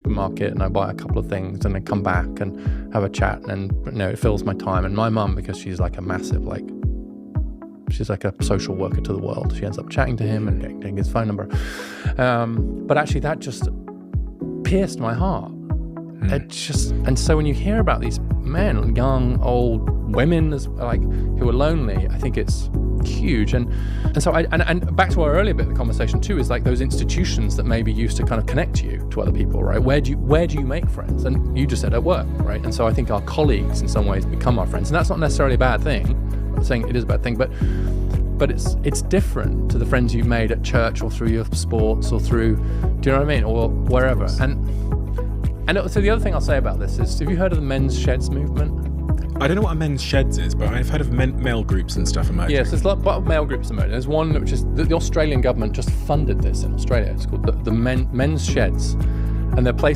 supermarket and I buy a couple of things and then come back and have a chat, and it fills my time. And my mum, because she's like a massive, she's like a social worker to the world, she ends up chatting to him and getting his phone number. But actually that just pierced my heart. And so when you hear about these men, young, old, women who are lonely, I think it's huge. And so and back to our earlier bit of the conversation too, is like those institutions that maybe used to kind of connect you to other people, right? Where do you make friends? And you just said at work, right? And so I think our colleagues in some ways become our friends, and that's not necessarily a bad thing. I'm not saying it is a bad thing, but it's different to the friends you've made at church or through your sports or through, do you know what I mean, or wherever. And so the other thing I'll say about this is, have you heard of the men's sheds movement? I don't know what a men's sheds is, but I've heard of male groups and stuff emerging. Yes, there's a lot of male groups emerging. There's one which is the Australian government just funded this in Australia. It's called the men's sheds, and they're places